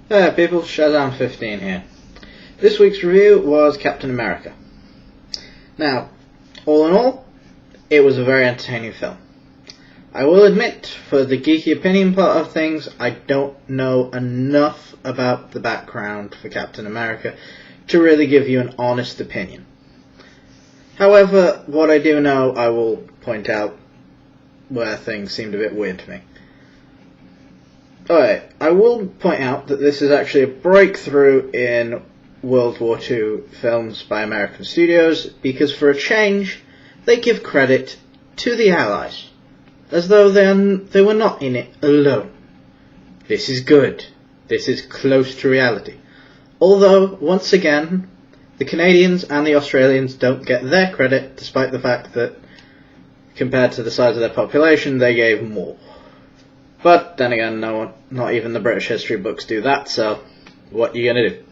Hey people, Shazam 15 here. This week's review was Captain America. Now, all in all, it was a very entertaining film. I will admit, for the geeky opinion part of things, I don't know enough about the background for Captain America to really give you an honest opinion. However, what I do know, I will point out where things seemed a bit weird to me. Alright, I will point out that this is actually a breakthrough in World War II films by American studios, because for a change, they give credit to the Allies, as though they were not in it alone. This is good. This is close to reality. Although, once again, the Canadians and the Australians don't get their credit, despite the fact that, compared to the size of their population, they gave more. But then again, not even the British history books do that, so what are you going to do?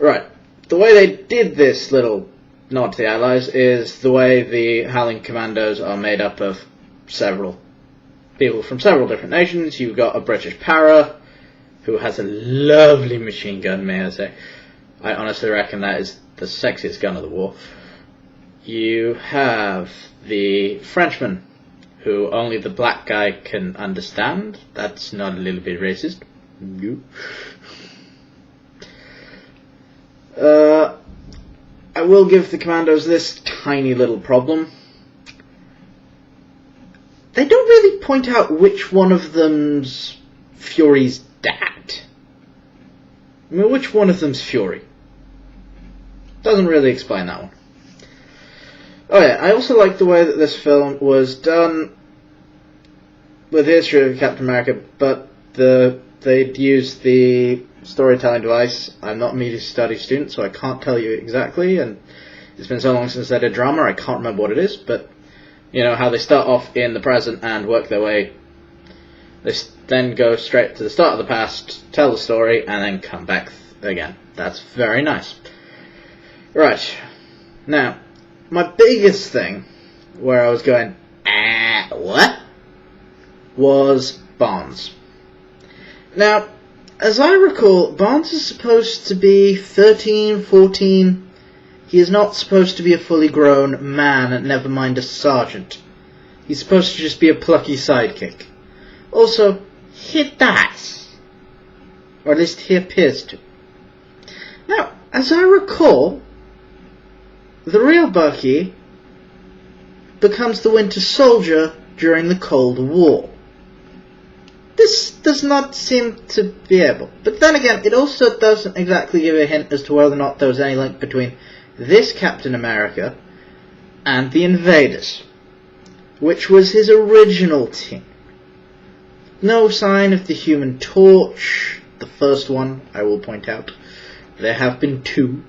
Right, the way they did this little nod to the Allies is the way the Howling Commandos are made up of several people from several different nations. You've got a British para, who has a lovely machine gun, may I say. I honestly reckon that is the sexiest gun of the war. You have the Frenchman, who only the black guy can understand. That's not a little bit racist. No. I will give the Commandos this tiny little problem. They don't really point out which one of them's Fury's dad. I mean, which one of them's Fury? Doesn't really explain that one. Oh yeah, I also like the way that this film was done with the history of Captain America, but they'd used the storytelling device. I'm not a media studies student, so I can't tell you exactly, and it's been so long since I did drama, I can't remember what it is, but you know how they start off in the present and work their way. They then go straight to the start of the past, tell the story, and then come back again. That's very nice. Right, now, my biggest thing, where I was going, what? Was Barnes. Now, as I recall, Barnes is supposed to be 13, 14. He is not supposed to be a fully grown man, never mind a sergeant. He's supposed to just be a plucky sidekick. Also, he dies. Or at least he appears to. Now, as I recall, the real Bucky becomes the Winter Soldier during the Cold War. This does not seem to be able. But then again, it also doesn't exactly give a hint as to whether or not there was any link between this Captain America and the Invaders, which was his original team. No sign of the Human Torch, the first one, I will point out. There have been two.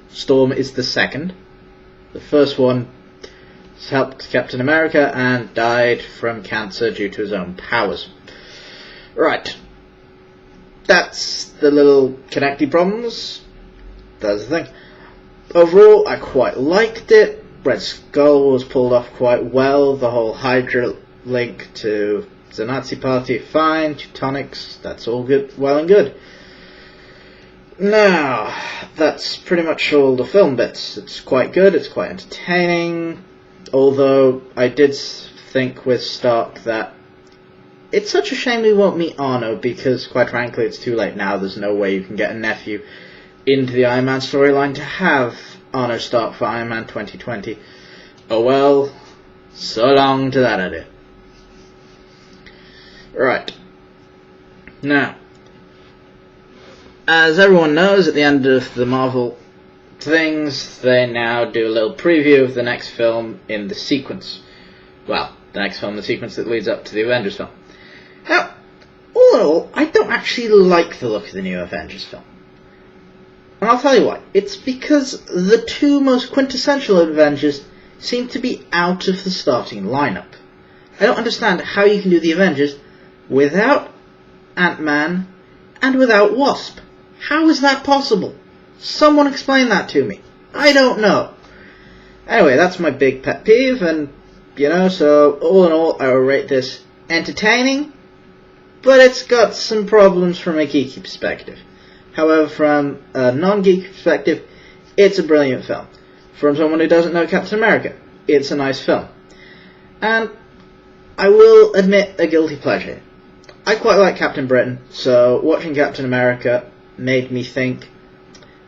Storm is the second. The first one helped Captain America and died from cancer due to his own powers. Right. That's the little connecty problems. That's the thing. Overall, I quite liked it. Red Skull was pulled off quite well. The whole Hydra link to the Nazi Party, fine. Teutonics, that's all good, well and good. Now, that's pretty much all the film bits. It's quite good, it's quite entertaining, although I did think with Stark that it's such a shame we won't meet Arno, because quite frankly it's too late now. There's no way you can get a nephew into the Iron Man storyline to have Arno Stark for Iron Man 2020. Oh well, so long to that idea. Right. Now, as everyone knows, at the end of the Marvel things, they now do a little preview of the next film in the sequence. Well, the next film in the sequence that leads up to the Avengers film. Now, all in all, I don't actually like the look of the new Avengers film. And I'll tell you why. It's because the two most quintessential Avengers seem to be out of the starting lineup. I don't understand how you can do the Avengers without Ant-Man and without Wasp. How is that possible? Someone explain that to me. I don't know. Anyway, that's my big pet peeve, and, you know, so all in all, I will rate this entertaining, but it's got some problems from a geeky perspective. However, from a non-geeky perspective, it's a brilliant film. From someone who doesn't know Captain America, it's a nice film. And I will admit a guilty pleasure. I quite like Captain Britain, so watching Captain America made me think,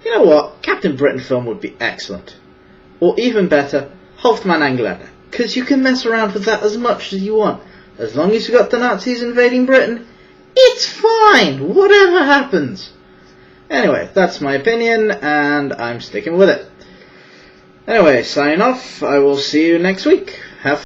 you know what, Captain Britain film would be excellent. Or even better, Hoffman Anglander, because you can mess around with that as much as you want. As long as you've got the Nazis invading Britain, it's fine, whatever happens. Anyway, that's my opinion, and I'm sticking with it. Anyway, signing off, I will see you next week.